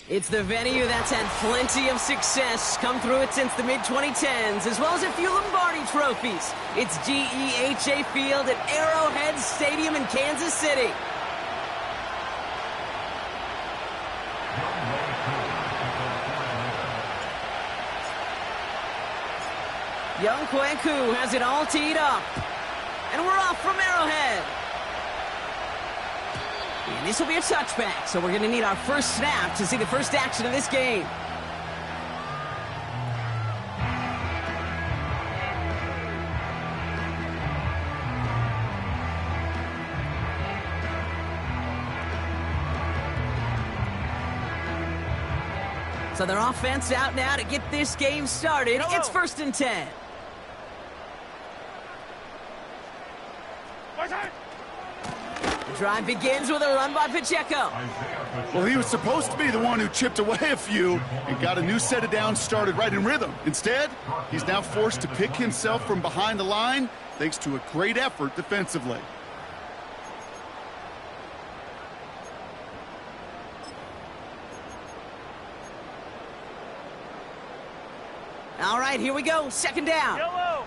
It's the venue that's had plenty of success, come through it since the mid-2010s, as well as a few Lombardi trophies. It's GEHA Field at Arrowhead Stadium in Kansas City. Young Kweku has it all teed up. And we're off from Arrowhead. And this will be a touchback, so we're going to need our first snap to see the first action of this game. So their offense out now to get this game started. It's 1st and 10. The drive begins with a run by Pacheco. Well, he was supposed to be the one who chipped away a few and got a new set of downs started right in rhythm. Instead, he's now forced to pick himself from behind the line thanks to a great effort defensively. All right, here we go. 2nd down. Yellow.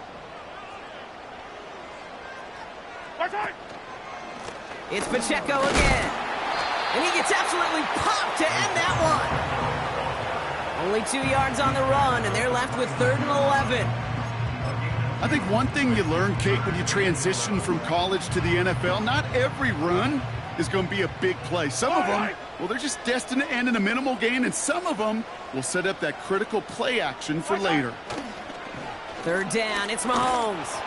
It's Pacheco again. And he gets absolutely popped to end that one. Only 2 yards on the run, and they're left with 3rd and 11. I think one thing you learn, Kate, when you transition from college to the NFL, not every run is going to be a big play. Some of them, well, they're just destined to end in a minimal gain, and some of them will set up that critical play action for later. 3rd down, it's Mahomes.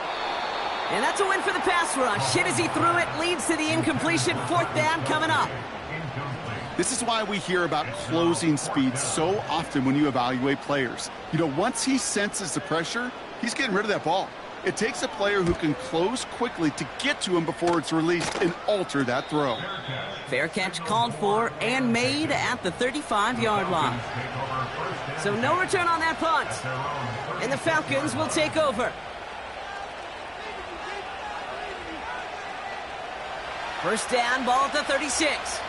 And that's a win for the pass rush. Hit as he threw it, leads to the incompletion. 4th down coming up. This is why we hear about closing speed so often when you evaluate players. You know, once he senses the pressure, he's getting rid of that ball. It takes a player who can close quickly to get to him before it's released and alter that throw. Fair catch called for and made at the 35-yard line. So no return on that punt. And the Falcons will take over. First down, ball at the 36.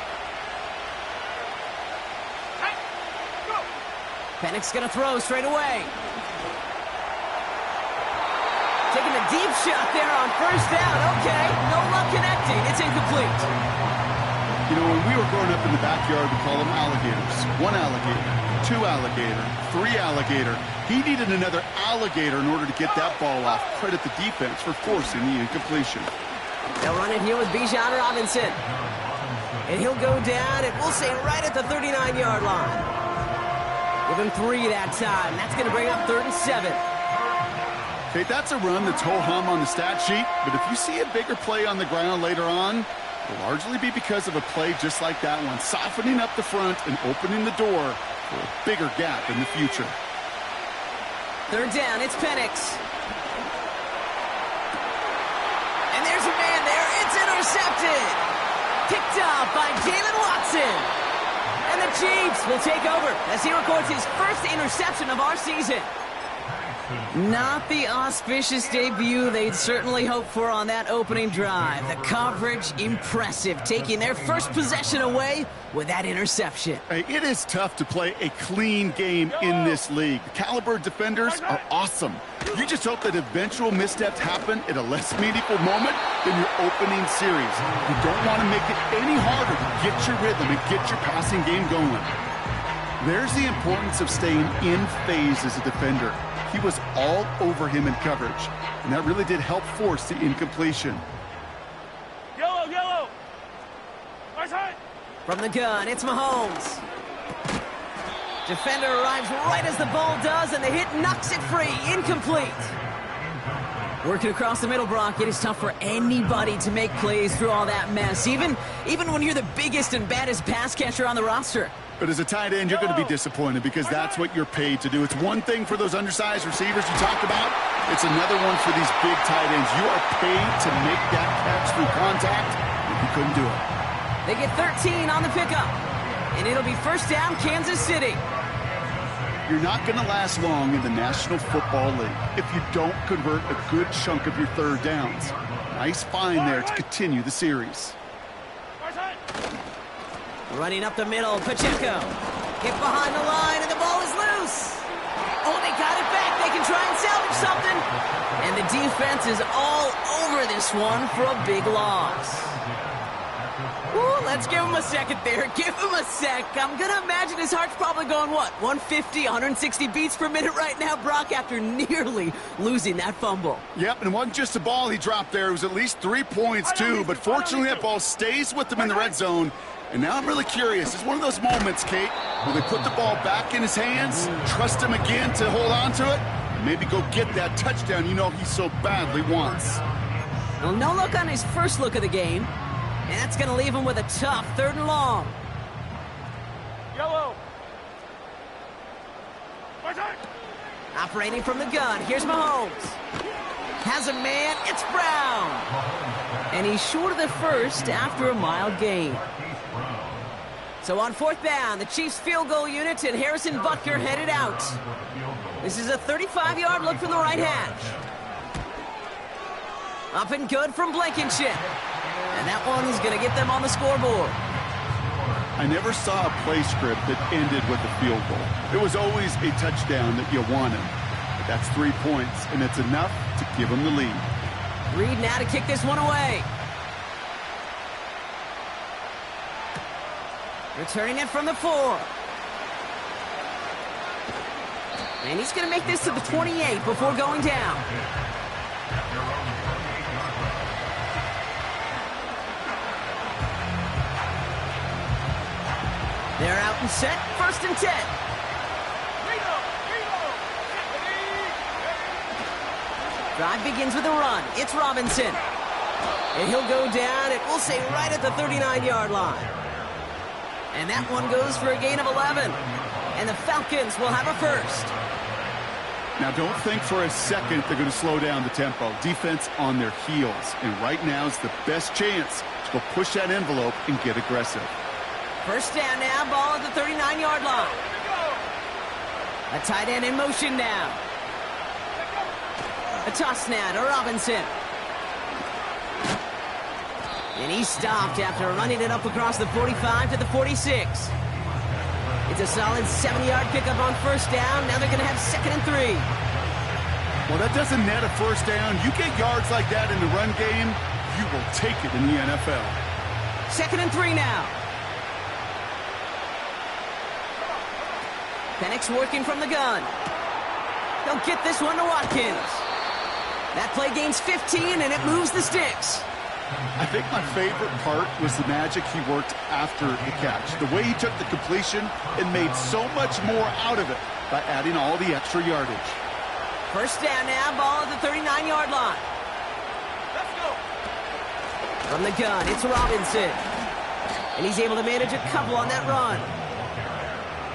Penix gonna throw straight away. Taking a deep shot there on 1st down. Okay, no luck connecting. It's incomplete. You know, when we were growing up in the backyard, we call them alligators. 1 alligator, 2 alligator, 3 alligator. He needed another alligator in order to get that ball off. Credit the defense for forcing the incompletion. They'll run it here with Bijan Robinson. And he'll go down, and we'll say right at the 39-yard line. Give him 3 that time. That's going to bring up 3rd and 7. Okay, that's a run that's ho-hum on the stat sheet, but if you see a bigger play on the ground later on, it'll largely be because of a play just like that one, softening up the front and opening the door for a bigger gap in the future. 3rd down, it's Penix. And there's a man there. It's intercepted. Picked up by Jalen Watson. And the Chiefs will take over as he records his first interception of our season. Not the auspicious debut they'd certainly hoped for on that opening drive. The coverage, impressive, taking their first possession away with that interception. Hey, it is tough to play a clean game in this league. The caliber defenders are awesome. You just hope that eventual missteps happen at a less meaningful moment than your opening series. You don't want to make it any harder to get your rhythm and get your passing game going. There's the importance of staying in phase as a defender. He was all over him in coverage, and that really did help force the incompletion. Yellow, yellow. Right side. From the gun, it's Mahomes. Defender arrives right as the ball does, and the hit knocks it free. Incomplete. Working across the middle, Brock, it is tough for anybody to make plays through all that mess, even when you're the biggest and baddest pass catcher on the roster. But as a tight end, you're going to be disappointed because that's what you're paid to do. It's one thing for those undersized receivers you talked about. It's another one for these big tight ends. You are paid to make that catch through contact, and you couldn't do it. They get 13 on the pickup, and it'll be 1st down, Kansas City. You're not going to last long in the National Football League if you don't convert a good chunk of your 3rd downs. Nice find there to continue the series. Running up the middle, Pacheco. Hit behind the line, and the ball is loose. Oh, they got it back. They can try and salvage something. And the defense is all over this one for a big loss. Ooh, let's give him a second there. Give him a sec. I'm going to imagine his heart's probably going, what, 150, 160 beats per minute right now, Brock, after nearly losing that fumble. Yep, and it wasn't just a ball he dropped there. It was at least 3 points, too. But fortunately, that ball stays with him in the red zone. And now I'm really curious. It's one of those moments, Kate, where they put the ball back in his hands, trust him again to hold on to it, and maybe go get that touchdown you know he so badly wants. Well, no look on his first look of the game. And that's going to leave him with a tough 3rd and long. Yellow. Operating from the gun, here's Mahomes. Has a man, it's Brown. And he's short of the first after a mild gain. So on 4th down, the Chiefs field goal unit and Harrison Butker headed out. This is a 35-yard look from the right hash. Up and good from Blankenship. And that one is going to get them on the scoreboard. I never saw a play script that ended with a field goal. It was always a touchdown that you wanted. But that's 3 points, and it's enough to give them the lead. Reed now to kick this one away. Returning it from the 4. And he's going to make this to the 28 before going down. They're out and set, 1st and 10. Drive begins with a run. It's Robinson. And he'll go down, it will say right at the 39-yard line. And that one goes for a gain of 11. And the Falcons will have a first. Now, don't think for a second they're going to slow down the tempo. Defense on their heels. And right now is the best chance to go push that envelope and get aggressive. First down now, ball at the 39-yard line. A tight end in motion now. A toss now to Robinson. And he stopped after running it up across the 45 to the 46. It's a solid 7-yard pickup on 1st down. Now they're going to have 2nd and 3. Well, that doesn't net a first down. You get yards like that in the run game, you will take it in the NFL. 2nd and 3 now. Penix working from the gun. They'll get this one to Watkins. That play gains 15, and it moves the sticks. I think my favorite part was the magic he worked after the catch. The way he took the completion and made so much more out of it by adding all the extra yardage. First down now, ball at the 39-yard line. Let's go. From the gun, it's Robinson. And he's able to manage a couple on that run.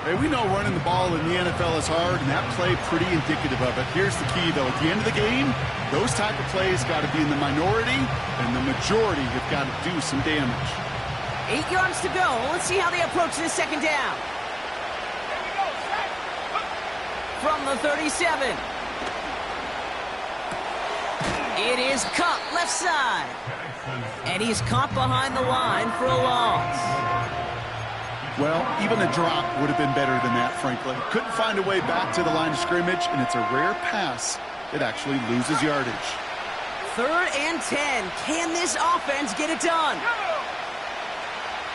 Hey, we know running the ball in the NFL is hard, and that play pretty indicative of it. Here's the key, though. At the end of the game, those type of plays got to be in the minority, and the majority have got to do some damage. 8 yards to go. Let's see how they approach this 2nd down. From the 37. It is Kupp, left side. And he's caught behind the line for a loss. Well, even a drop would have been better than that, frankly. Couldn't find a way back to the line of scrimmage, and it's a rare pass that actually loses yardage. 3rd and 10. Can this offense get it done?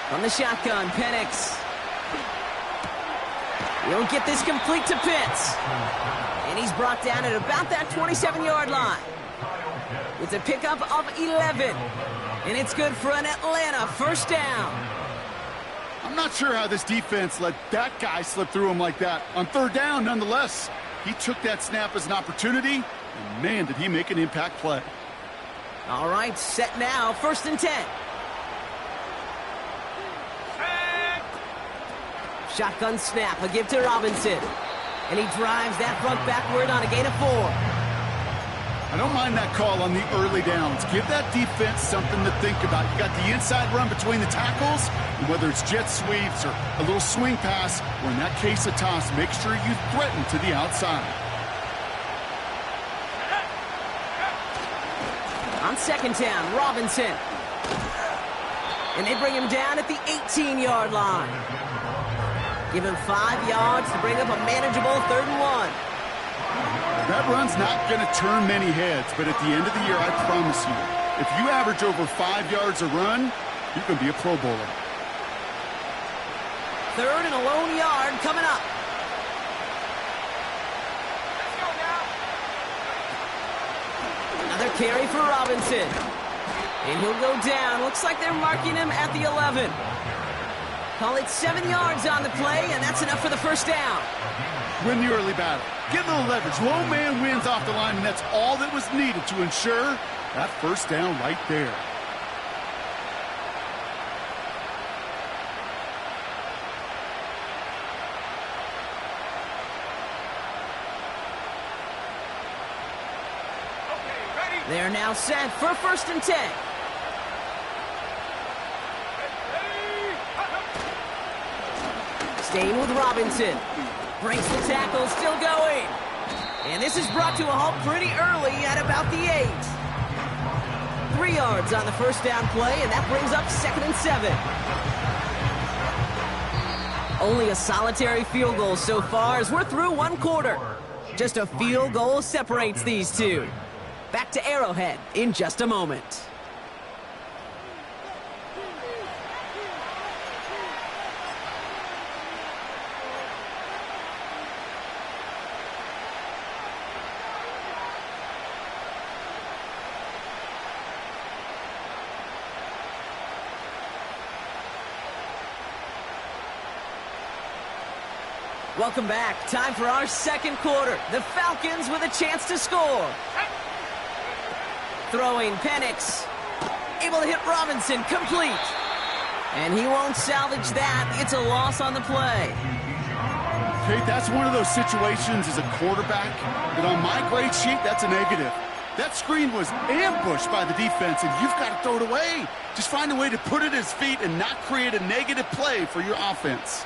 From the shotgun, Penix. He'll get this complete to Pitts. And he's brought down at about that 27-yard line. It's a pickup of 11. And it's good for an Atlanta 1st down. I'm not sure how this defense let that guy slip through him like that. On 3rd down, nonetheless, he took that snap as an opportunity, and man, did he make an impact play. All right, set now, 1st and 10. Shotgun snap, a give to Robinson. And he drives that front backward on a gain of 4. I don't mind that call on the early downs. Give that defense something to think about. You got the inside run between the tackles, and whether it's jet sweeps or a little swing pass, or in that case a toss, make sure you threaten to the outside. On 2nd down, Robinson. And they bring him down at the 18-yard line. Give him 5 yards to bring up a manageable 3rd and 1. That run's not going to turn many heads, but at the end of the year, I promise you, if you average over 5 yards a run, you can be a Pro Bowler. 3rd and a lone yard coming up. Let's go now. Another carry for Robinson. And he'll go down. Looks like they're marking him at the 11. Call it 7 yards on the play, and that's enough for the first down. Win the early battle. Get a little leverage. Low man wins off the line, and that's all that was needed to ensure that first down right there. Okay, ready? They're now set for 1st and 10. Ready? Staying with Robinson. Breaks the tackle, still going. And this is brought to a halt pretty early at about the 8. 3 yards on the first down play, and that brings up 2nd and 7. Only a solitary field goal so far as we're through 1 quarter. Just a field goal separates these two. Back to Arrowhead in just a moment. Welcome back. Time for our 2nd quarter. The Falcons with a chance to score. Throwing Penix. Able to hit Robinson. Complete. And he won't salvage that. It's a loss on the play. Okay, that's one of those situations as a quarterback that on my grade sheet, that's a negative. That screen was ambushed by the defense, and you've got to throw it away. Just find a way to put it at his feet and not create a negative play for your offense.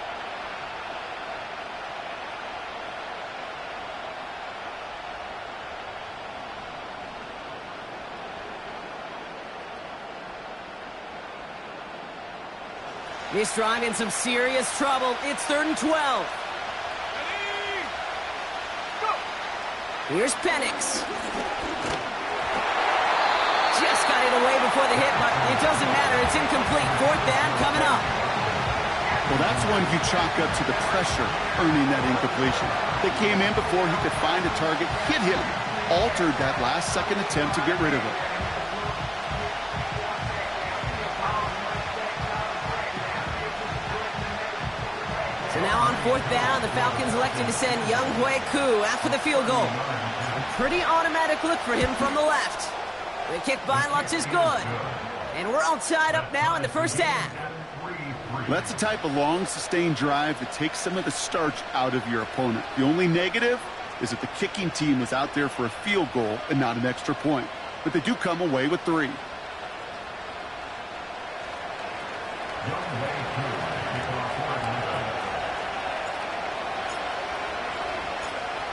This drive in some serious trouble. It's 3rd and 12. Ready? Go! Here's Penix. Just got it away before the hit, but it doesn't matter. It's incomplete. 4th down coming up. Well, that's one you chalk up to the pressure earning that incompletion. They came in before he could find a target, hit him, altered that last-second attempt to get rid of it. So now on 4th down, the Falcons electing to send Younghoe Koo after the field goal. A pretty automatic look for him from the left. The kick by Lutz is good. And we're all tied up now in the first half. That's the type of long, sustained drive that takes some of the starch out of your opponent. The only negative is that the kicking team was out there for a field goal and not an extra point. But they do come away with 3.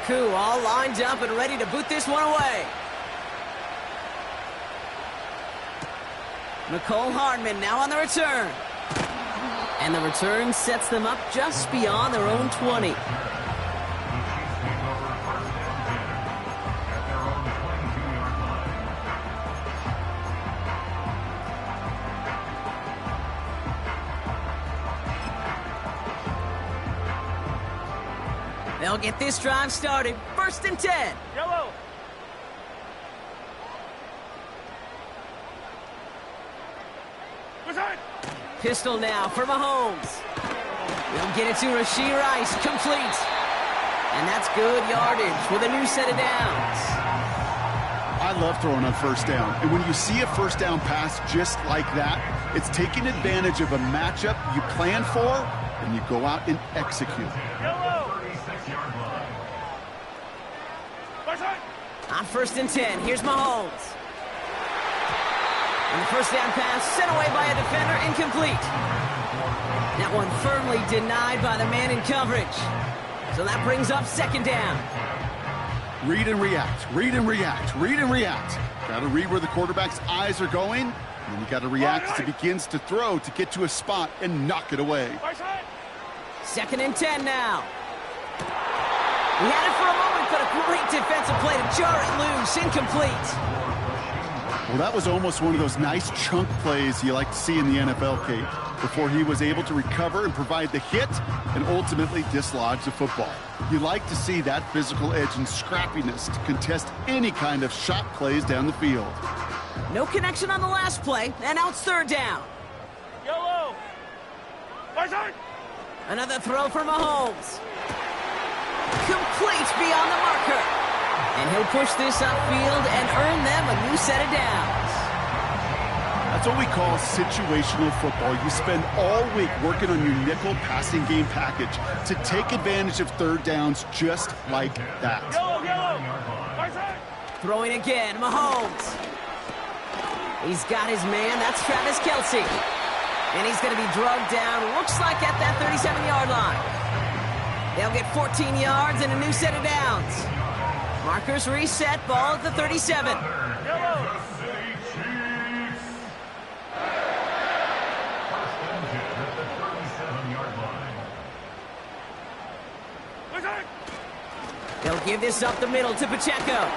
Koo all lined up and ready to boot this one away. Mecole Hardman now on the return. And the return sets them up just beyond their own 20. They'll get this drive started. 1st and 10. Yellow! Resign! Pistol now for Mahomes. They'll get it to Rashee Rice. Complete. And that's good yardage with a new set of downs. I love throwing on 1st down. And when you see a 1st down pass just like that, it's taking advantage of a matchup you plan for, and you go out and execute. Yellow! On 1st and 10, here's Mahomes. And the first down pass sent away by a defender, incomplete. That one firmly denied by the man in coverage. So that brings up 2nd down. Read and react, read and react, read and react. Got to read where the quarterback's eyes are going, and you got to react as he begins to throw to get to a spot and knock it away. 2nd and 10 now. He had it for a moment, but a great defensive play to jar it loose. Incomplete. Well, that was almost one of those nice chunk plays you like to see in the NFL, Kate, before he was able to recover and provide the hit and ultimately dislodge the football. You like to see that physical edge and scrappiness to contest any kind of shot plays down the field. No connection on the last play, and now it's 3rd down. Yellow. Bison. Another throw for Mahomes. Complete beyond the marker. And he'll push this upfield and earn them a new set of downs. That's what we call situational football. You spend all week working on your nickel passing game package to take advantage of 3rd downs just like that. Yellow. Bison. Throwing again, Mahomes. He's got his man, that's Travis Kelce. And he's going to be drugged down, looks like at that 37-yard line. They'll get 14 yards and a new set of downs. Markers reset, ball at the 37. Yellow. Bison. They'll give this up the middle to Pacheco.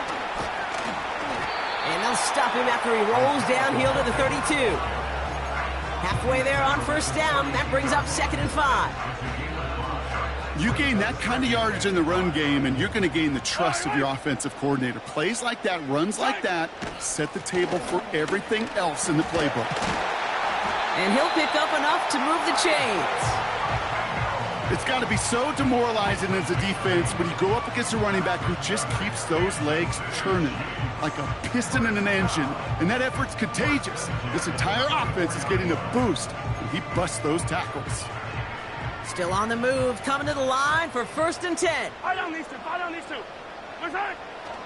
And they'll stop him after he rolls downhill to the 32. Halfway there on 1st down, that brings up 2nd and 5. You gain that kind of yardage in the run game, and you're going to gain the trust of your offensive coordinator. Plays like that, runs like that, set the table for everything else in the playbook. And he'll pick up enough to move the chains. It's got to be so demoralizing as a defense when you go up against a running back who just keeps those legs churning like a piston in an engine, and that effort's contagious. This entire offense is getting a boost when he busts those tackles. Still on the move, coming to the line for 1st and 10. Buy down these two. Bison.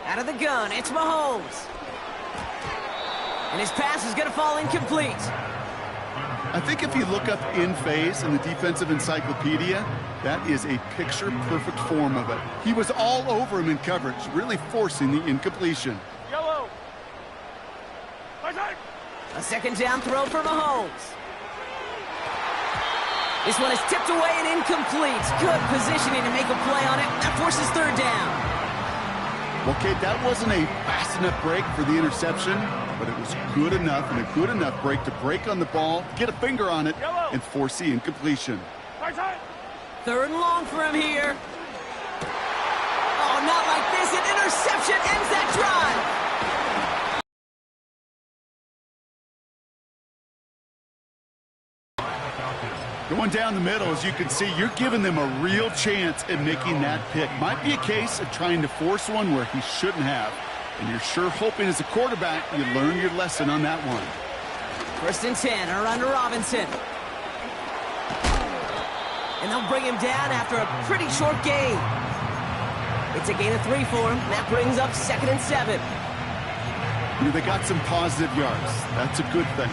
Out of the gun, it's Mahomes. And his pass is going to fall incomplete. I think if you look up in phase in the defensive encyclopedia, that is a picture-perfect form of it. He was all over him in coverage, really forcing the incompletion. Yellow. Bison. A 2nd down throw for Mahomes. This one is tipped away and incomplete. Good positioning to make a play on it. That forces 3rd down. Well, Kate, that wasn't a fast enough break for the interception, but it was good enough and a good enough break to break on the ball, get a finger on it, and force the incompletion. Bison. 3rd and long for him here. Oh, not like this. An interception ends that drive. Going down the middle, as you can see, you're giving them a real chance at making that pick. Might be a case of trying to force one where he shouldn't have. And you're sure hoping as a quarterback you learn your lesson on that one. 1st and 10 are under Robinson. And they'll bring him down after a pretty short gain. It's a gain of 3 for him. That brings up 2nd and 7. You know, they got some positive yards. That's a good thing.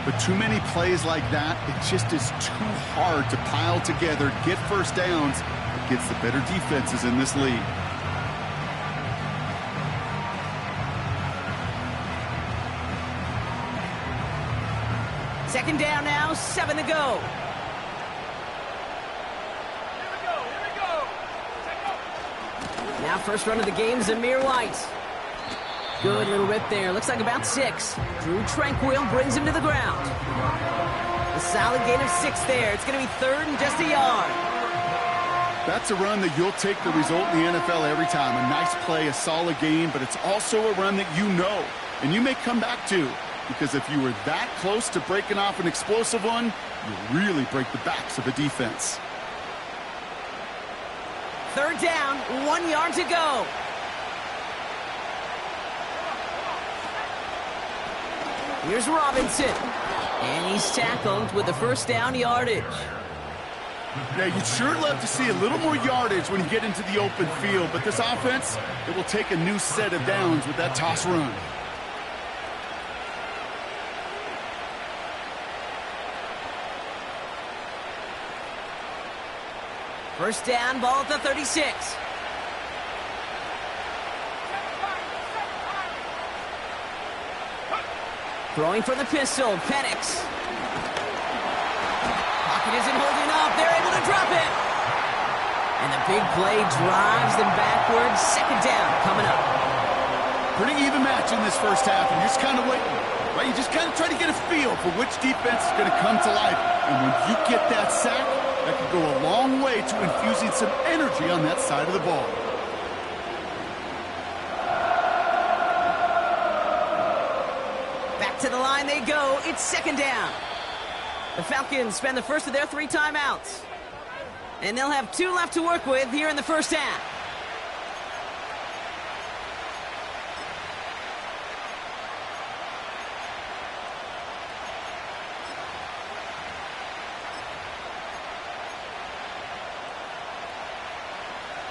But too many plays like that, it just is too hard to pile together, get 1st downs against the better defenses in this league. Second down now, 7 to go. Here we go. Take off. Now first run of the game, Zamir White. Good little rip there. Looks like about 6. Drew Tranquil brings him to the ground. A solid gain of 6 there. It's going to be 3rd and just a yard. That's a run that you'll take the result in the NFL every time. A nice play, a solid game, but it's also a run that you know and you may come back to, because if you were that close to breaking off an explosive one, you really break the backs of a defense. 3rd down, 1 yard to go. Here's Robinson. And he's tackled with the 1st down yardage. Yeah, you'd sure love to see a little more yardage when you get into the open field, but this offense, it will take a new set of downs with that toss run. First down, ball at the 36. Throwing for the pistol, Penix. Pocket isn't holding up. They're able to drop it. And the big play drives them backwards. Second down coming up. Pretty even match in this first half, and you're just kind of waiting. Right? You just kind of try to get a feel for which defense is going to come to life. And when you get that sack, that could go a long way to infusing some energy on that side of the ball. Back to the line they go. It's second down. The Falcons spend the first of their 3 timeouts. And they'll have 2 left to work with here in the first half.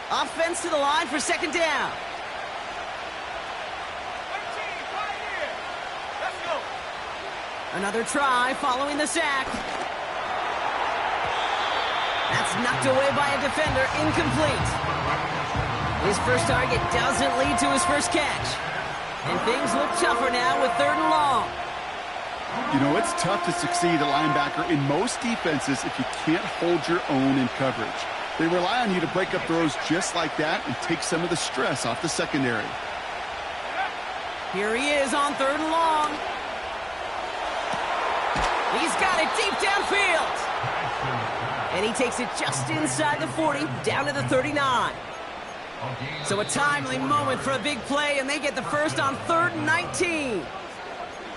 Offense to the line for second down. 13, right here. Let's go. Another try following the sack. That's knocked away by a defender, incomplete. His first target doesn't lead to his first catch. And things look tougher now with 3rd and long. You know, it's tough to succeed at linebacker in most defenses if you can't hold your own in coverage. They rely on you to break up throws just like that and take some of the stress off the secondary. Here he is on 3rd and long. He's got it deep downfield. And he takes it just inside the 40, down to the 39. So a timely moment for a big play, and they get the first on 3rd and 19.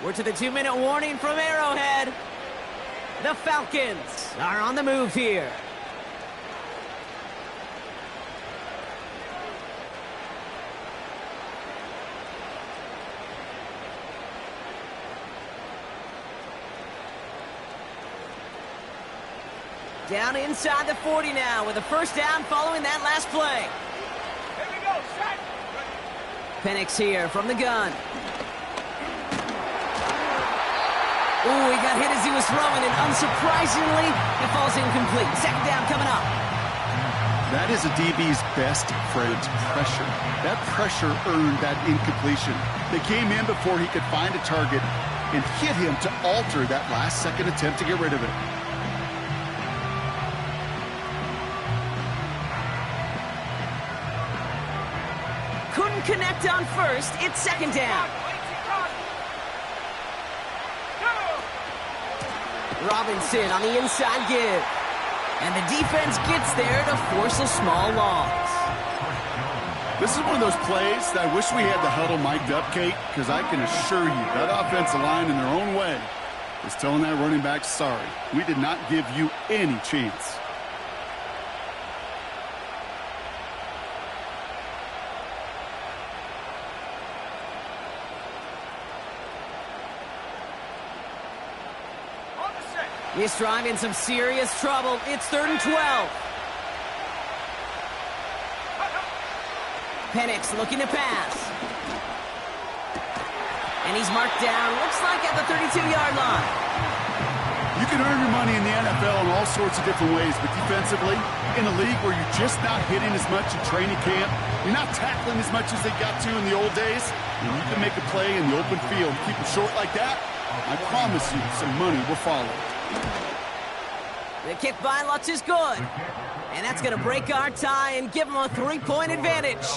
We're to the 2-minute warning from Arrowhead. The Falcons are on the move here. Down inside the 40 now with a first down following that last play. Here we go. Sack. Penix here from the gun. Ooh, he got hit as he was throwing, and unsurprisingly, it falls incomplete. Second down coming up. That is a DB's best friend, pressure. That pressure earned that incompletion. They came in before he could find a target and hit him to alter that last-second attempt to get rid of it. Couldn't connect on first. It's second down. Robinson on the inside give. And the defense gets there to force a small loss. This is one of those plays that I wish we had the huddle mic'd up, Kate, because I can assure you that offensive line in their own way is telling that running back, sorry, we did not give you any chance. This drive in some serious trouble. It's 3rd and 12. Penix looking to pass. And he's marked down, looks like at the 32-yard line. You can earn your money in the NFL in all sorts of different ways, but defensively, in a league where you're just not hitting as much in training camp, you're not tackling as much as they got to in the old days, and you can make a play in the open field, keep it short like that, I promise you some money will follow. The kick by Lutz is good. And that's going to break our tie and give them a 3-point advantage.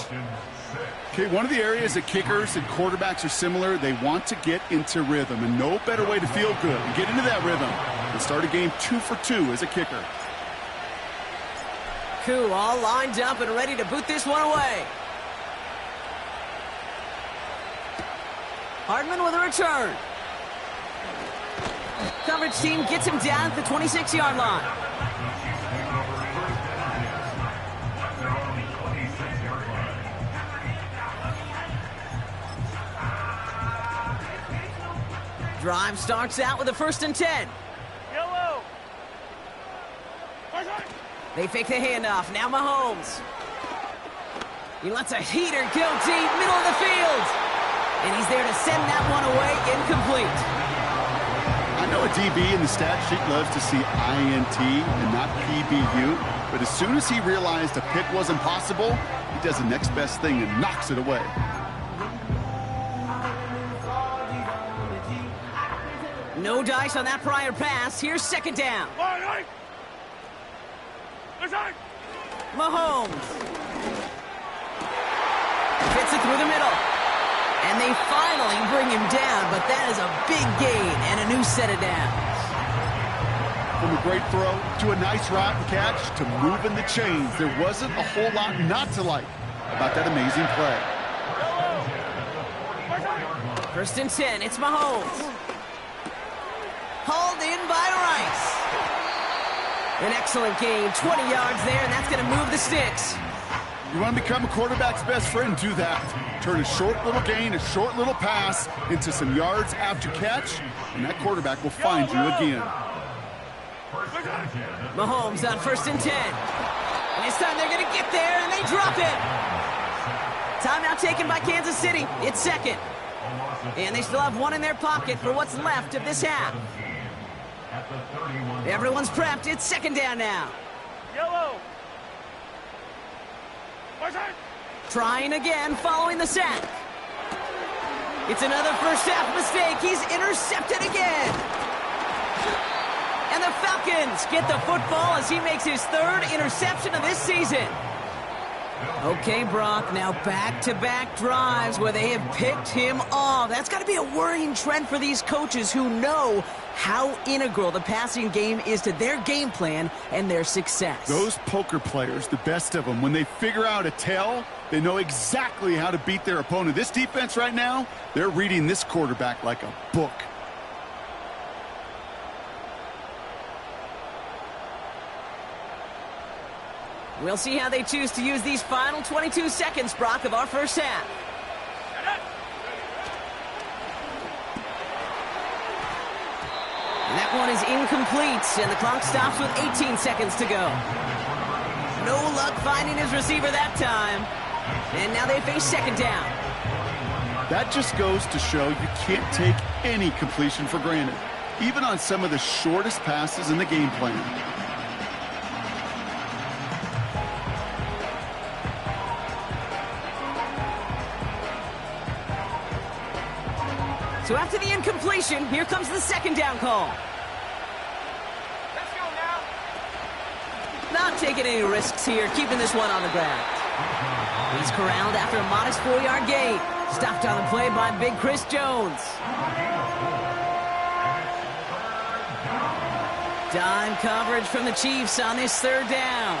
Okay, one of the areas that kickers and quarterbacks are similar, they want to get into rhythm, and no better way to feel good and get into that rhythm than start a game 2 for 2 as a kicker. Koo all lined up and ready to boot this one away. Hardman with a return. Coverage team gets him down at the 26-yard line. Drive starts out with a 1st and 10. Yellow. They fake the handoff. Now Mahomes. He lets a heater go deep, middle of the field. And he's there to send that one away, incomplete. I know a DB in the stat sheet loves to see INT and not PBU, but as soon as he realized a pick wasn't possible, he does the next best thing and knocks it away. No dice on that prior pass. Here's second down. Mahomes. Fits it through the middle. And they finally bring him down, but that is a big gain and a new set of downs. From a great throw to a nice route and catch to moving the chains, there wasn't a whole lot not to like about that amazing play. 1st and 10, it's Mahomes. Hauled in by Rice. An excellent gain, 20 yards there, and that's going to move the sticks. You want to become a quarterback's best friend, do that. Turn a short little gain, a short little pass into some yards after catch, and that quarterback will find you again. Mahomes on 1st and 10. And this time they're going to get there, and they drop it. Timeout taken by Kansas City. It's 2nd. And they still have one in their pocket for what's left of this half. Everyone's prepped. It's 2nd down now. Yellow. Trying again following the sack. It's another first half mistake. He's intercepted again. And the Falcons get the football as he makes his 3rd interception of this season. Okay, Brock, now back-to-back drives where they have picked him off. That's got to be a worrying trend for these coaches who know how integral the passing game is to their game plan and their success. Those poker players, the best of them, when they figure out a tell, they know exactly how to beat their opponent. This defense right now, they're reading this quarterback like a book. We'll see how they choose to use these final 22 seconds, Brock, of our first half. And that one is incomplete, and the clock stops with 18 seconds to go. No luck finding his receiver that time. And now they face 2nd down. That just goes to show you can't take any completion for granted, even on some of the shortest passes in the game plan. So after the incompletion, here comes the 2nd down call. Let's go now. Not taking any risks here, keeping this one on the ground. He's corralled after a modest 4-yard gain. Stopped on the play by Big Chris Jones. Dime coverage from the Chiefs on this 3rd down.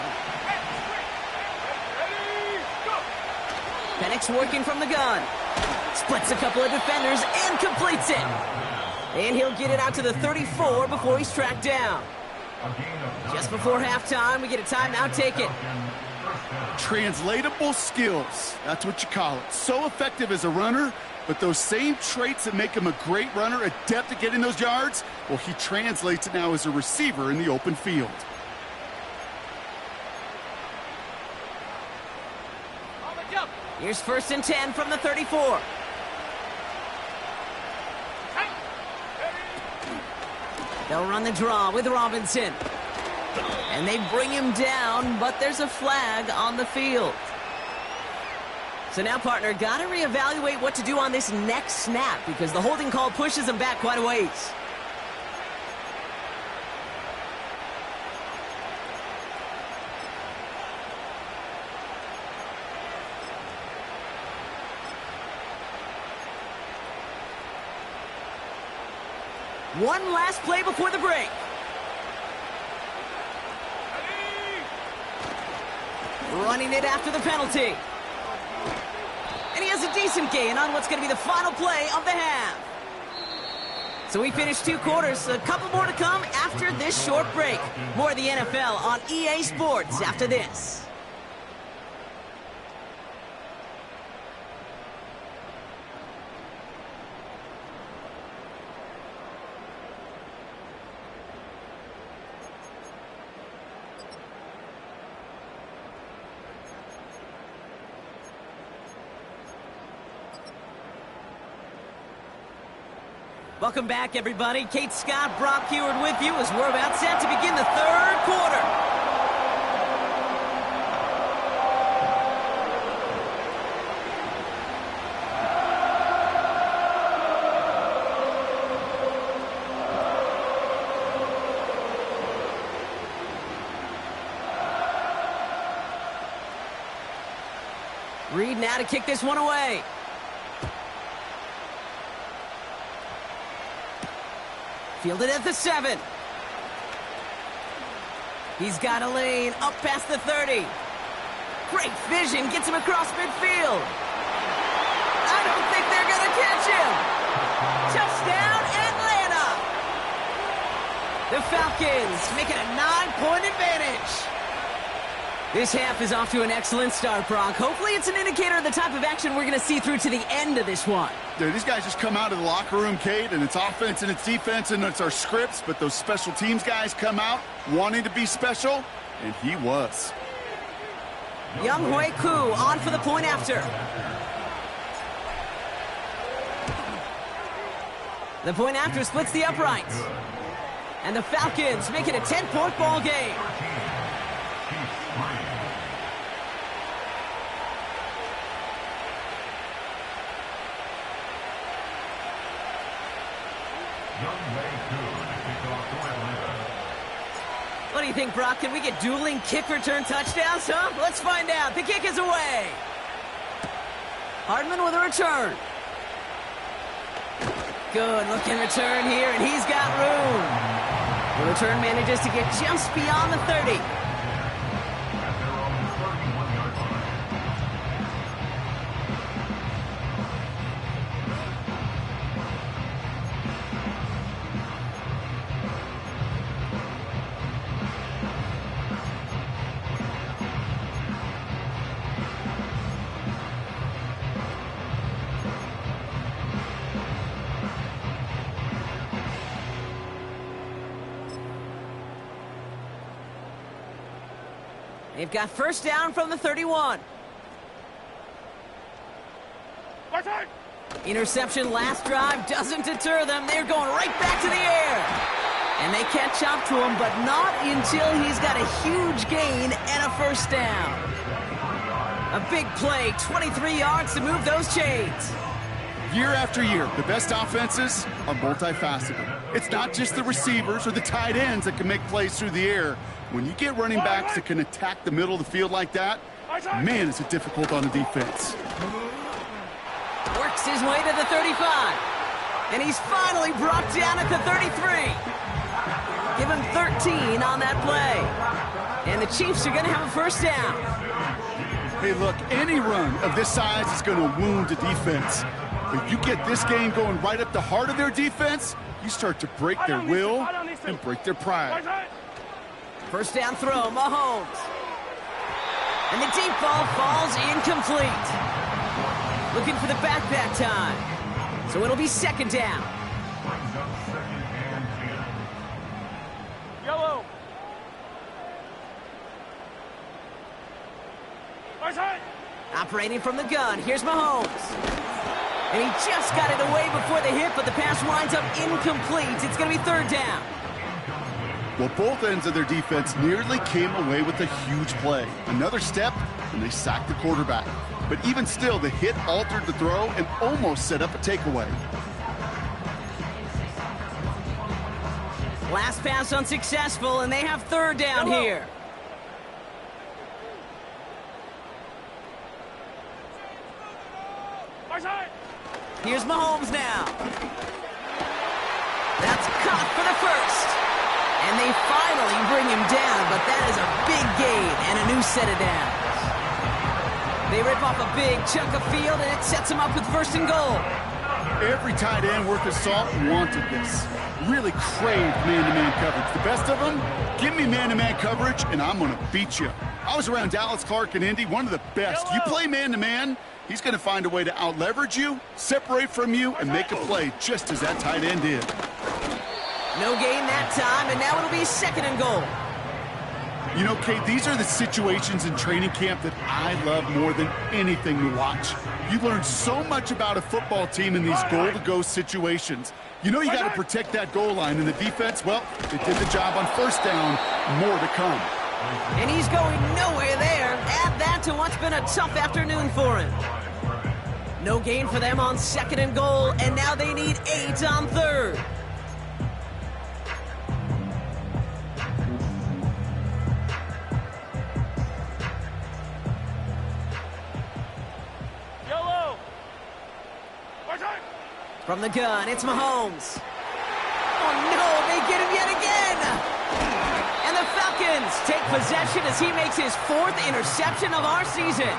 Penix working from the gun. Splits a couple of defenders and completes it. And he'll get it out to the 34 before he's tracked down. Just before halftime, we get a timeout taken. Translatable skills, that's what you call it. So effective as a runner, but those same traits that make him a great runner, adept at getting those yards, well, he translates it now as a receiver in the open field. Here's 1st and 10 from the 34. They'll run the draw with Robinson. And they bring him down, but there's a flag on the field. So now, partner, got to reevaluate what to do on this next snap because the holding call pushes him back quite a ways. One last play before the break. Running it after the penalty. And he has a decent gain on what's going to be the final play of the half. So we finished 2 quarters. A couple more to come after this short break. More of the NFL on EA Sports after this. Welcome back, everybody. Kate Scott, Brock Huard with you as we're about set to begin the 3rd quarter. Reed now to kick this one away. Fielded at the 7. He's got a lane up past the 30. Great vision, gets him across midfield. I don't think they're going to catch him. Touchdown, Atlanta. The Falcons make it a 9-point advantage. This half is off to an excellent start, Brock. Hopefully it's an indicator of the type of action we're going to see through to the end of this one. Dude, these guys just come out of the locker room, Kate, and it's offense and it's defense and it's our scripts, but those special teams guys come out wanting to be special, and he was. Young Hui Koo on for the point after. The point after splits the uprights. And the Falcons make it a 10-point ball game. What do you think, Brock? Can we get dueling kick return touchdowns, huh? Let's find out. The kick is away. Hardman with a return. Good looking return here, and he's got room. The return manages to get just beyond the 30. They've got first down from the 31. Interception last drive doesn't deter them. They're going right back to the air. And they catch up to him, but not until he's got a huge gain and a first down. A big play, 23 yards to move those chains. Year after year, the best offenses are multifaceted. It's not just the receivers or the tight ends that can make plays through the air. When you get running backs that can attack the middle of the field like that, man, is it difficult on the defense. Works his way to the 35. And he's finally brought down at the 33. Give him 13 on that play. And the Chiefs are going to have a first down. Hey, look, any run of this size is going to wound the defense. If you get this game going right up the heart of their defense, you start to break their will and break their pride. First down throw, Mahomes. And the deep ball falls incomplete. Looking for the back that time. So it'll be second down. Yellow. Operating from the gun, here's Mahomes. And he just got it away before the hit, but the pass winds up incomplete. It's going to be third down. Well, both ends of their defense nearly came away with a huge play. Another step, and they sacked the quarterback. But even still, the hit altered the throw and almost set up a takeaway. Last pass unsuccessful, and they have third down here. Here's Mahomes now. That's caught for the first. And they finally bring him down, but that is a big gain and a new set of downs. They rip off a big chunk of field, and it sets them up with first and goal. Every tight end worth his salt wanted this. Really craved man-to-man coverage. The best of them, give me man-to-man coverage, and I'm going to beat you. I was around Dallas Clark and Indy, one of the best. You play man-to-man, he's going to find a way to out-leverage you, separate from you, and make a play just as that tight end did. No gain that time, and now it'll be second and goal. You know, Kate, these are the situations in training camp that I love more than anything to watch. You learn so much about a football team in these goal-to-go situations. You know you got to protect that goal line, and the defense, well, they did the job on first down. More to come. And he's going nowhere there. Add that to what's been a tough afternoon for him. No gain for them on second and goal, and now they need 8 on third. From the gun, it's Mahomes. Oh no, they get him yet again! And the Falcons take possession as he makes his 4th interception of our season.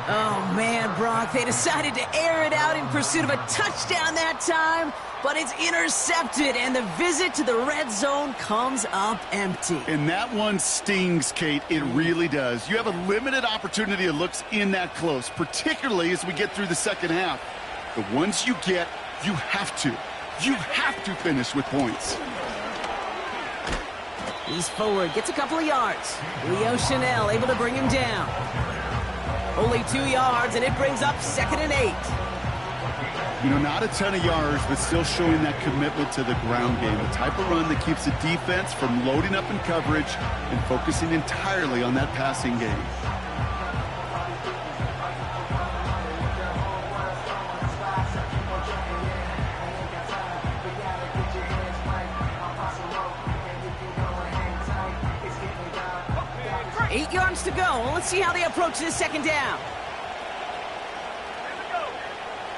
Oh man, Brock, they decided to air it out in pursuit of a touchdown that time, but it's intercepted and the visit to the red zone comes up empty. And that one stings, Kate. It really does. You have a limited opportunity of looks in that close, particularly as we get through the second half. The ones you get, you have to finish with points. He's forward, gets a couple of yards. Leo Chanel able to bring him down. Only 2 yards, and it brings up 2nd and 8. You know, not a ton of yards, but still showing that commitment to the ground game. The type of run that keeps the defense from loading up in coverage and focusing entirely on that passing game. Eight yards to go. Well, let's see how they approach this second down.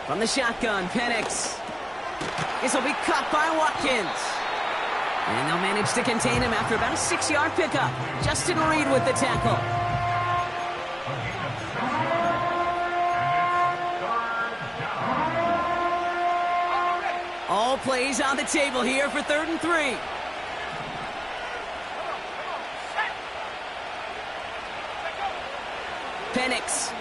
From the shotgun, Penix. This will be caught by Watkins. And they'll manage to contain him after about a 6-yard pickup. Justin Reed with the tackle. All plays on the table here for 3rd and 3. Penix.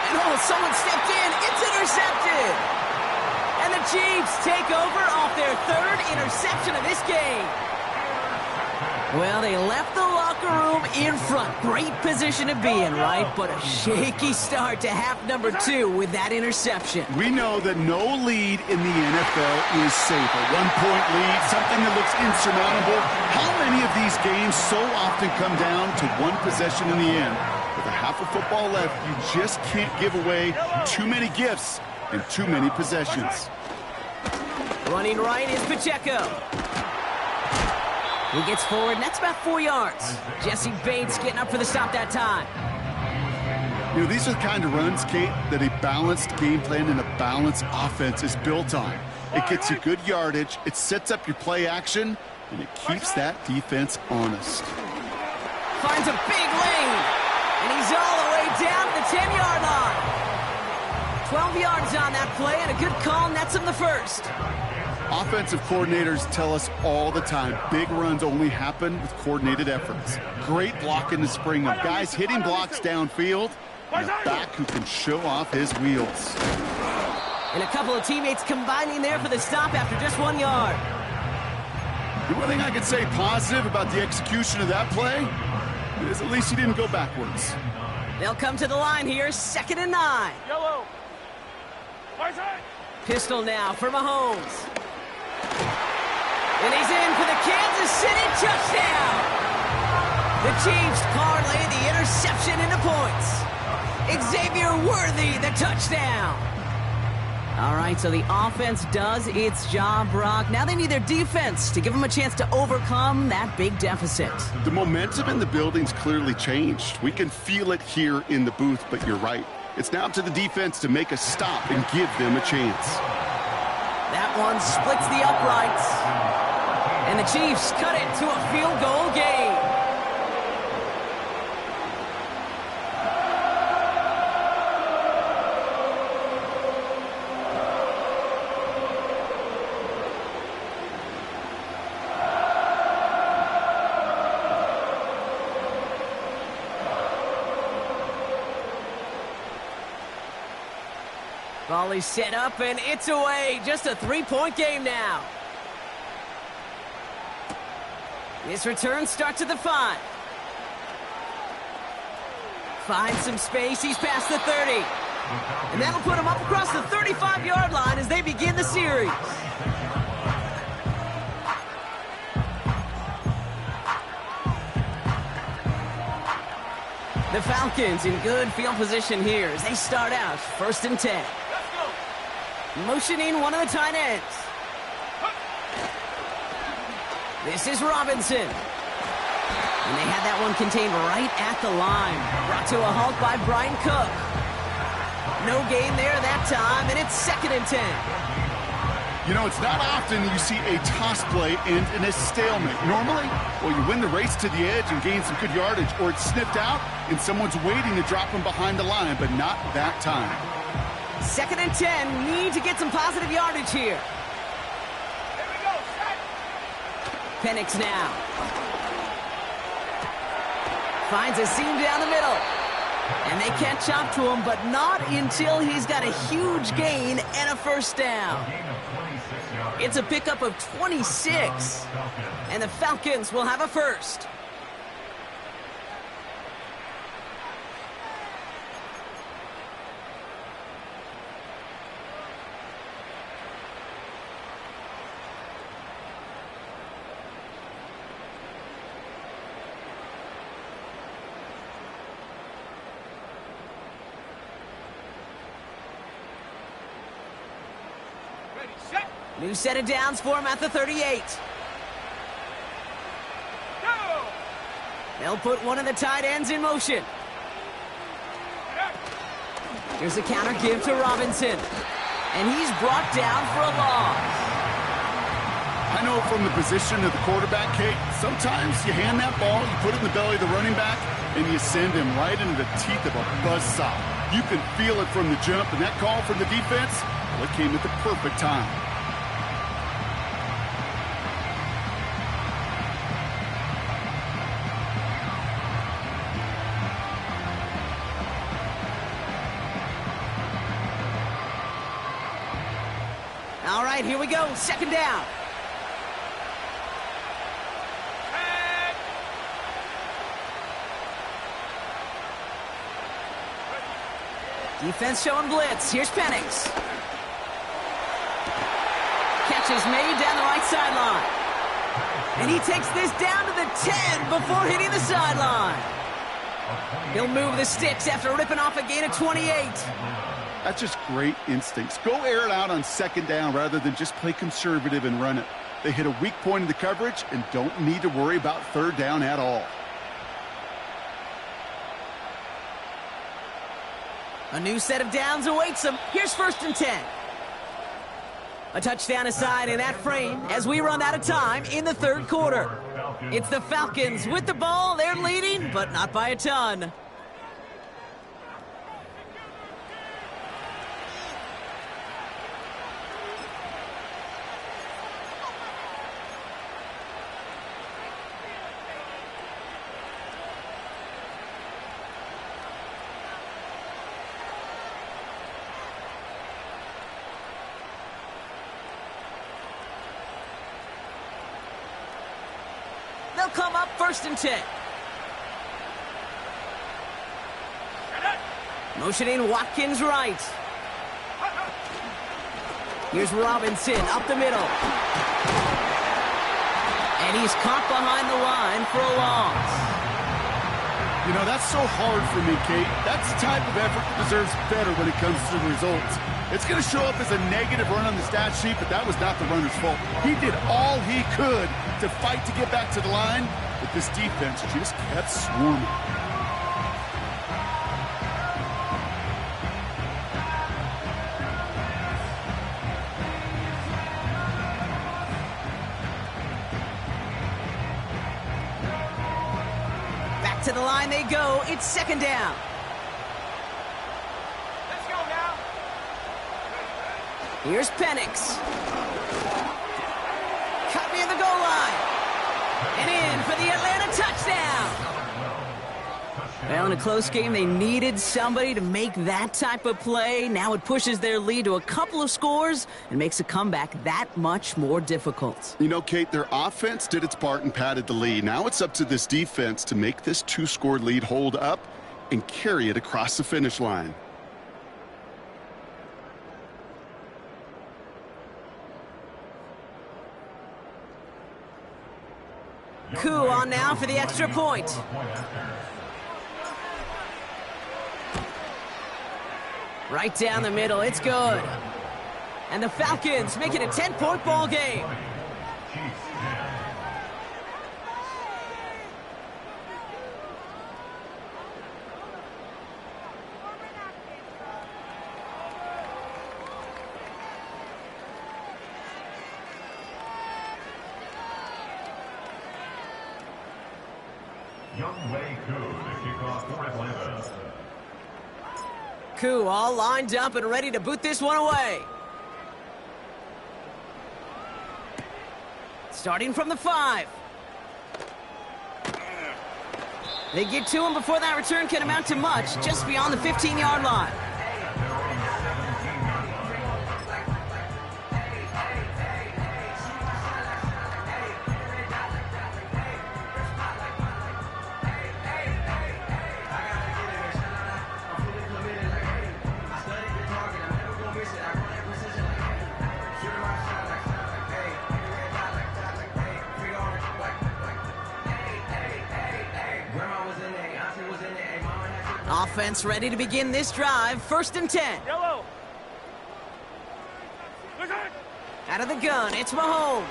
And oh, someone stepped in. It's intercepted. And the Chiefs take over off their 3rd interception of this game. Well, they left the locker room in front. Great position to be in, right? But a shaky start to half number 2 with that interception. We know that no lead in the NFL is safe. A 1-point lead, something that looks insurmountable. How many of these games so often come down to one possession in the end? With a half of football left, you just can't give away too many gifts and too many possessions. Running right is Pacheco. He gets forward, and that's about 4 yards. Jesse Bates getting up for the stop that time. You know, these are the kind of runs, Kate, that a balanced game plan and a balanced offense is built on. It gets you good yardage, it sets up your play action, and it keeps that defense honest. Finds a big lane, and he's all the way down to the 10-yard line. 12 yards on that play, and a good call nets him the first. Offensive coordinators tell us all the time, big runs only happen with coordinated efforts. Great block in the spring of guys hitting blocks downfield, and a back who can show off his wheels. And a couple of teammates combining there for the stop after just 1 yard. The one thing I could say positive about the execution of that play is at least he didn't go backwards. They'll come to the line here, 2nd and 9. Yellow. Pistol now for Mahomes. And he's in for the Kansas City touchdown. The Chiefs parlay the interception into points. Xavier Worthy, the touchdown. All right, so the offense does its job, Brock. Now they need their defense to give them a chance to overcome that big deficit. The momentum in the building's clearly changed. We can feel it here in the booth, but you're right. It's now up to the defense to make a stop and give them a chance. That one splits the uprights. And the Chiefs cut it to a field goal game. Volley set up, and it's away. Just a 3-point game now. This return starts at the 5. Finds some space. He's past the 30. And that'll put him up across the 35-yard line as they begin the series. The Falcons in good field position here as they start out 1st and 10. Motioning one of the tight ends. This is Robinson. And they had that one contained right at the line. Brought to a halt by Brian Cook. No gain there that time, and it's 2nd and 10. You know, it's not often you see a toss play end in a stalemate. Normally, well, you win the race to the edge and gain some good yardage, or it's sniffed out and someone's waiting to drop them behind the line, but not that time. 2nd and 10, need to get some positive yardage here. Here we go, set. Penix now. Finds a seam down the middle. And they catch up to him, but not until he's got a huge gain and a first down. It's a pickup of 26. And the Falcons will have a first. Ready, set, New set of downs for him at the 38. go. They'll put one of the tight ends in motion. Here's a counter give to Robinson. And he's brought down for a loss. I know from the position of the quarterback, Kate, sometimes you hand that ball, you put it in the belly of the running back, and you send him right into the teeth of a buzzsaw. You can feel it from the jump, and that call from the defense, well, it came at the perfect time. All right, here we go. 2nd down. Set. Defense showing blitz. Here's Penix. Catch is made down the right sideline. And he takes this down to the 10 before hitting the sideline. He'll move the sticks after ripping off a gain of 28. That's just great instincts. Go air it out on 2nd down rather than just play conservative and run it. They hit a weak point in the coverage and don't need to worry about 3rd down at all. A new set of downs awaits them. Here's 1st and 10. A touchdown aside in that frame as we run out of time in the 3rd quarter. It's the Falcons with the ball. They're leading, but not by a ton. They'll come up 1st and 10. Motioning Watkins right. Here's Robinson up the middle. And he's caught behind the line for a loss. You know, that's so hard for me, Kate. That's the type of effort that deserves better when it comes to the results. It's going to show up as a negative run on the stat sheet, but that was not the runner's fault. He did all he could to fight to get back to the line, but this defense just kept swarming. Back to the line they go. It's 2nd down. Let's go now. Here's Penix. Cut near the goal line. And in for the Atlanta touchdown. Well, in a close game, they needed somebody to make that type of play. Now it pushes their lead to a couple of scores and makes a comeback that much more difficult. You know, Kate, their offense did its part and padded the lead. Now it's up to this defense to make this 2-score lead hold up and carry it across the finish line. Koo on now for the extra point. Right down the middle, it's good. And the Falcons make it a 10-point ball game. Younghoe Koo to kick off for Atlanta. Koo all lined up and ready to boot this one away. Starting from the 5. They get to him before that return can amount to much, just beyond the 15-yard line. Offense ready to begin this drive. 1st and 10. Yellow. Out of the gun, it's Mahomes.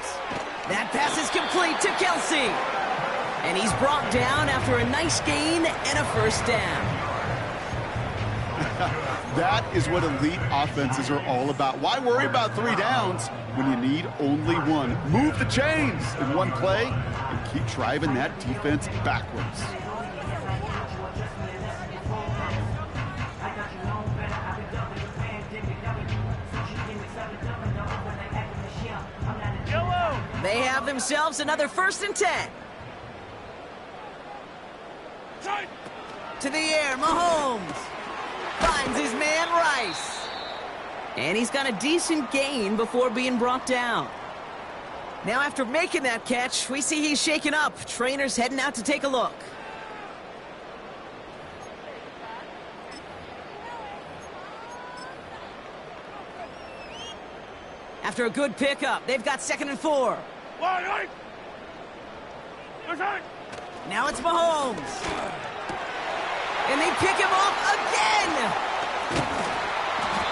That pass is complete to Kelsey. And he's brought down after a nice gain and a 1st down. That is what elite offenses are all about. Why worry about 3 downs when you need only 1? Move the chains in 1 play and keep driving that defense backwards. They have themselves another 1st and 10. To the air, Mahomes finds his man Rice. And he's got a decent gain before being brought down. Now after making that catch, we see he's shaken up. Trainer's heading out to take a look. After a good pickup, they've got 2nd and 4. Now it's Mahomes. And they pick him off again.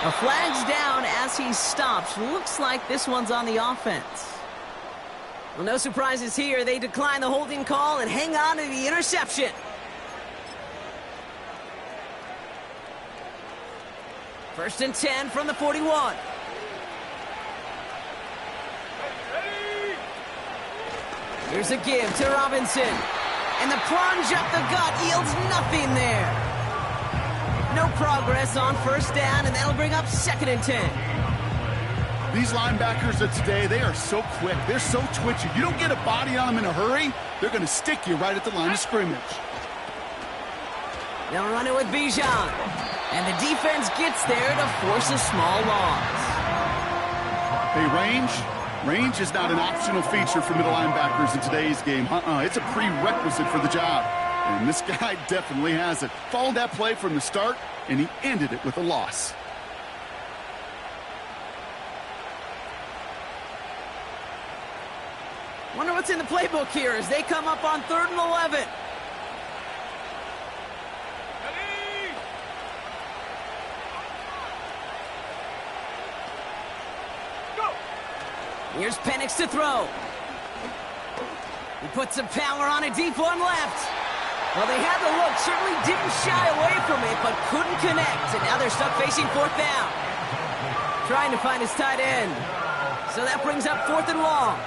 A flag's down as he stops. Looks like this one's on the offense. Well, no surprises here. They decline the holding call and hang on to the interception. First and 10 from the 41. Here's a give to Robinson. And the plunge up the gut yields nothing there. No progress on 1st down, and that'll bring up 2nd and 10. These linebackers of today, they are so quick. They're so twitchy. You don't get a body on them in a hurry, they're going to stick you right at the line of scrimmage. They'll run it with Bijan. And the defense gets there to force a small loss. Hey, range is not an optional feature for middle linebackers in today's game. It's a prerequisite for the job. And this guy definitely has it. Followed that play from the start, and he ended it with a loss. Wonder what's in the playbook here as they come up on 3rd and 11. Here's Penix to throw. He puts some power on a deep one left. Well, they had the look, certainly didn't shy away from it, but couldn't connect. And now they're stuck facing 4th down. Trying to find his tight end. So that brings up 4th and long.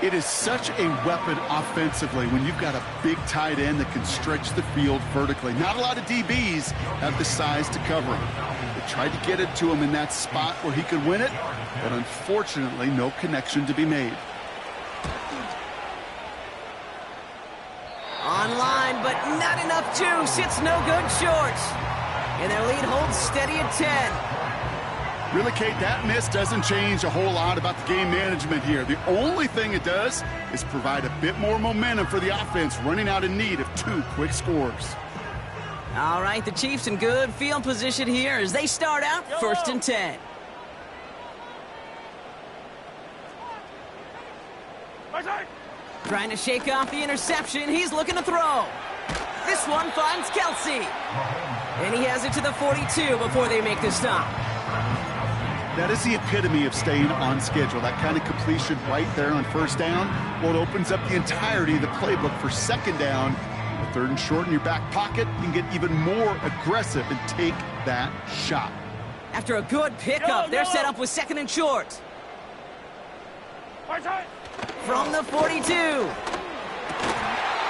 It is such a weapon offensively when you've got a big tight end that can stretch the field vertically. Not a lot of DBs have the size to cover him. They tried to get it to him in that spot where he could win it, but unfortunately, no connection to be made. Online, but not enough juice. It's no good short. And their lead holds steady at 10. Really, Kate, that miss doesn't change a whole lot about the game management here. The only thing it does is provide a bit more momentum for the offense running out in need of 2 quick scores. All right, the Chiefs in good field position here as they start out 1st and 10. Trying to shake off the interception. He's looking to throw. This one finds Kelsey. And he has it to the 42 before they make the stop. That is the epitome of staying on schedule. That kind of completion right there on 1st down. Well, it opens up the entirety of the playbook for 2nd down. With 3rd and short in your back pocket, you can get even more aggressive and take that shot. After a good pickup, they're set up with 2nd and short. From the 42.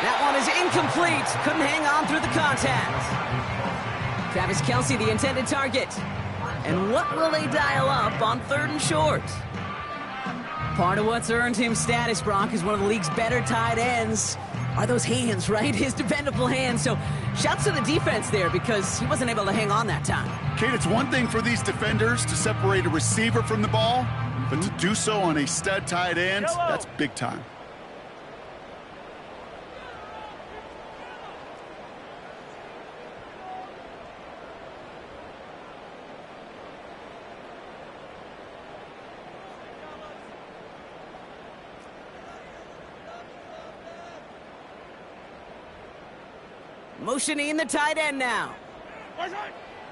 That one is incomplete. Couldn't hang on through the contact. Travis Kelce, the intended target. And what will they dial up on 3rd and short? Part of what's earned him status, Brock, is one of the league's better tight ends. Are those hands, right? His dependable hands. So shouts to the defense there because he wasn't able to hang on that time. Kate, it's one thing for these defenders to separate a receiver from the ball, but to do so on a stud tight end, that's big time. Motioning the tight end now.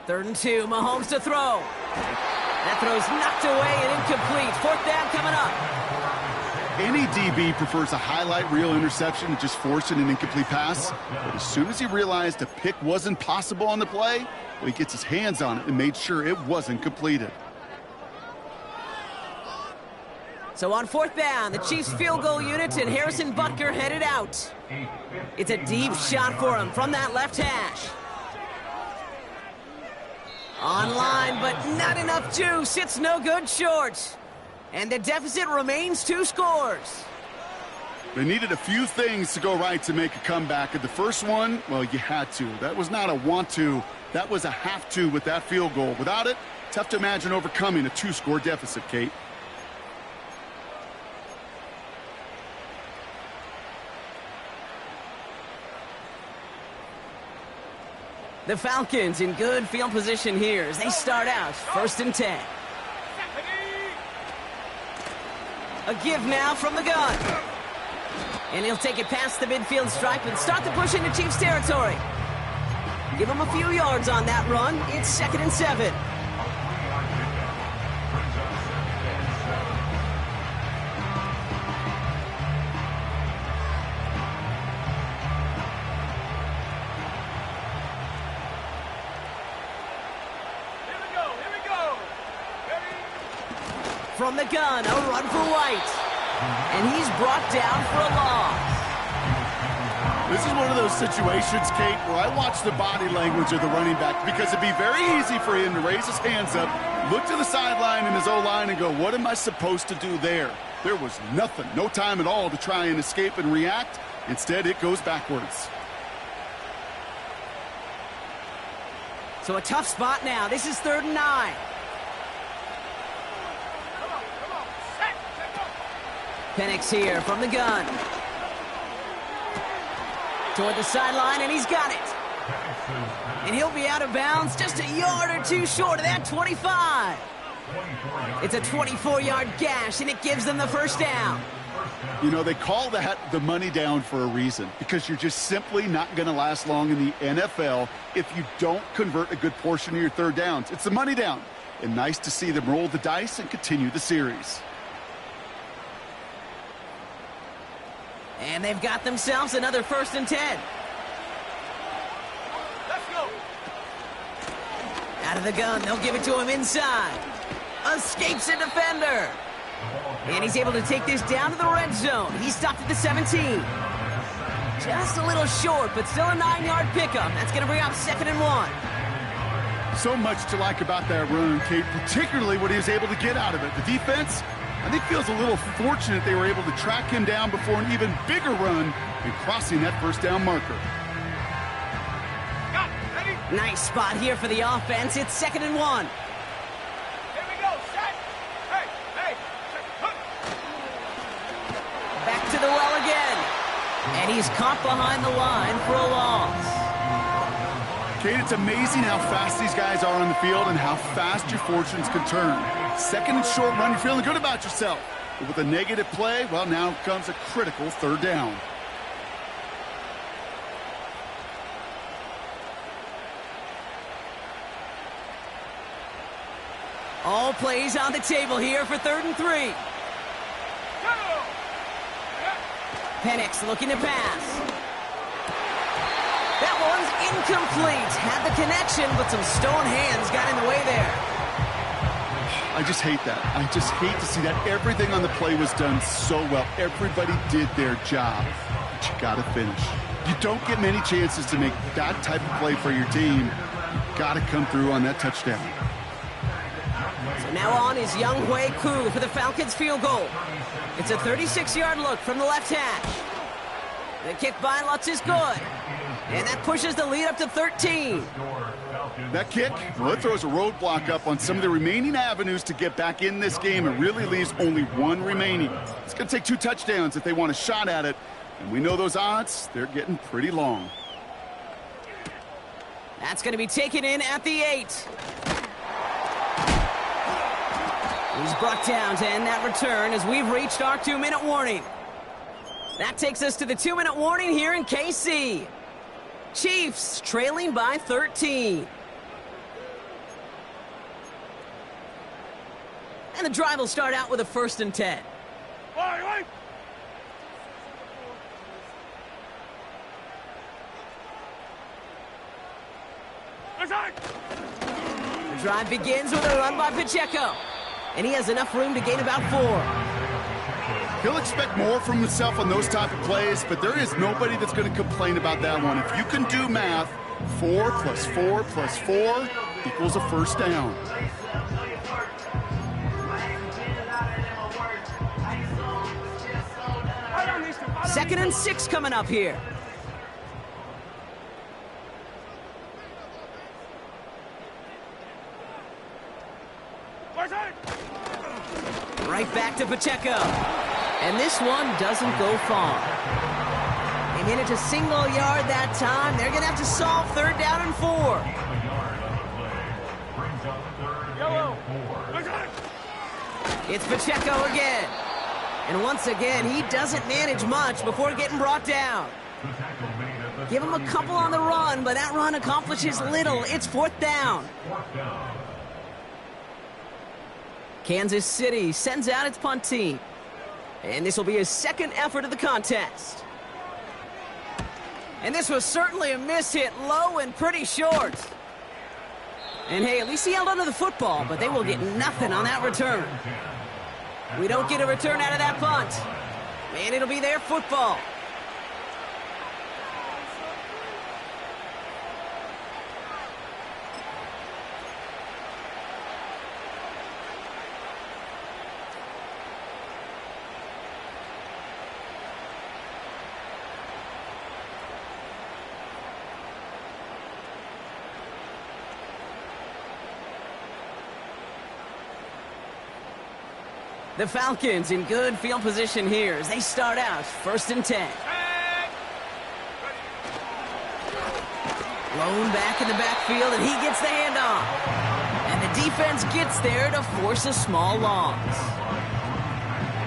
3rd and 2, Mahomes to throw. That throw's knocked away and incomplete. 4th down coming up. Any DB prefers a highlight reel interception to just forcing an incomplete pass. But as soon as he realized a pick wasn't possible on the play, well, he gets his hands on it and made sure it wasn't completed. So on 4th down, the Chiefs field goal unit and Harrison Butker headed out. It's a deep shot for him from that left hash. Online, but not enough juice. It's no good short. And the deficit remains 2 scores. They needed a few things to go right to make a comeback. And the first one, well, you had to. That was not a want to. That was a have to with that field goal. Without it, tough to imagine overcoming a 2-score deficit, Kate. The Falcons in good field position here as they start out 1st and 10. A give now from the gun. And he'll take it past the midfield stripe and start the push into Chiefs territory. Give him a few yards on that run. It's 2nd and 7. From the gun, a run for White. And he's brought down for a loss. This is one of those situations, Kate, where I watch the body language of the running back because it'd be very easy for him to raise his hands up, look to the sideline in his O-line and go, what am I supposed to do there? There was nothing, no time at all to try and escape and react. Instead, it goes backwards. So a tough spot now. This is 3rd and 9. Penix here from the gun. Toward the sideline, and he's got it. And he'll be out of bounds just a yard or 2 short of that 25. It's a 24-yard gash, and it gives them the 1st down. You know, they call that the money down for a reason, because you're just simply not going to last long in the NFL if you don't convert a good portion of your 3rd downs. It's the money down. And nice to see them roll the dice and continue the series. And they've got themselves another 1st and 10. Let's go. Out of the gun, they'll give it to him inside. Escapes a defender. And he's able to take this down to the red zone. He's stopped at the 17. Just a little short, but still a 9-yard pickup. That's going to bring up 2nd and 1. So much to like about that run, Kate, particularly what he was able to get out of it. The defense, I think, feels a little fortunate they were able to track him down before an even bigger run and crossing that 1st down marker. Got it. Ready? Nice spot here for the offense. It's 2nd and 1. Here we go. Set. Hey, hey. Hook. Back to the well again. And he's caught behind the line for a loss. Kate, it's amazing how fast these guys are on the field and how fast your fortunes can turn. 2nd and short run, you're feeling good about yourself. But with a negative play, well, now comes a critical 3rd down. All plays on the table here for 3rd and 3. Go. Penix looking to pass. That one's incomplete. Had the connection, but some stone hands got in the way there. I just hate that. I just hate to see that. Everything on the play was done so well. Everybody did their job. but you got to finish. You don't get many chances to make that type of play for your team. You got to come through on that touchdown. So now on is Younghoe Koo for the Falcons field goal. It's a 36-yard look from the left hash. The kick by Lutz is good. And that pushes the lead up to 13. That kick, well, it throws a roadblock up on some of the remaining avenues to get back in this game and really leaves only one remaining. It's going to take 2 touchdowns if they want a shot at it. And we know those odds, they're getting pretty long. That's going to be taken in at the 8. He's brought down to end that return as we've reached our 2-minute warning. That takes us to the 2-minute warning here in KC. Chiefs trailing by 13. And the drive will start out with a 1st and 10. Wait. The drive begins with a run by Pacheco. And he has enough room to gain about 4. He'll expect more from himself on those type of plays, but there is nobody that's going to complain about that one. If you can do math, 4 + 4 + 4 equals a 1st down. Second and 6 coming up here. Right back to Pacheco. And this one doesn't go far. They hit it to single yard that time. They're going to have to solve 3rd down and 4. It's Pacheco again. And once again, he doesn't manage much before getting brought down. Give him a couple on the run, but that run accomplishes little. It's 4th down. Kansas City sends out its punt team. And this will be his 2nd effort of the contest. And this was certainly a miss, hit low and pretty short. And hey, at least he held onto the football, but they will get nothing on that return. We don't get a return out of that punt. And it'll be their football. The Falcons in good field position here as they start out 1st and 10. Blown back in the backfield, and he gets the handoff. And the defense gets there to force a small loss.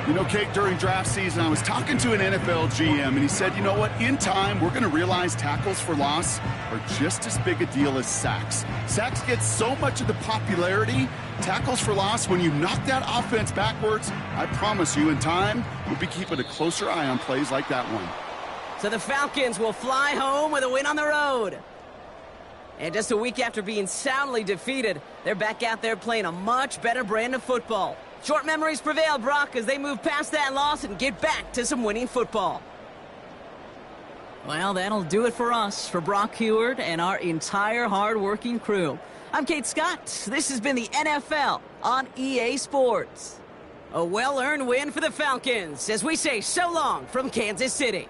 You know, Kate, during draft season, I was talking to an NFL GM, and he said, you know what, in time, we're going to realize tackles for loss are just as big a deal as sacks. Sacks get so much of the popularity. Tackles for loss, when you knock that offense backwards, I promise you, in time, we'll be keeping a closer eye on plays like that one. So the Falcons will fly home with a win on the road. And just a week after being soundly defeated, they're back out there playing a much better brand of football. Short memories prevail, Brock, as they move past that loss and get back to some winning football. Well, that'll do it for us, for Brock Huard and our entire hard-working crew. I'm Kate Scott. This has been the NFL on EA Sports. A well-earned win for the Falcons as we say so long from Kansas City.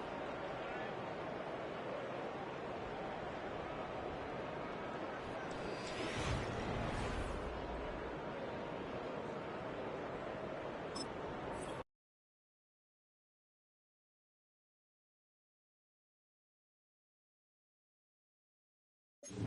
You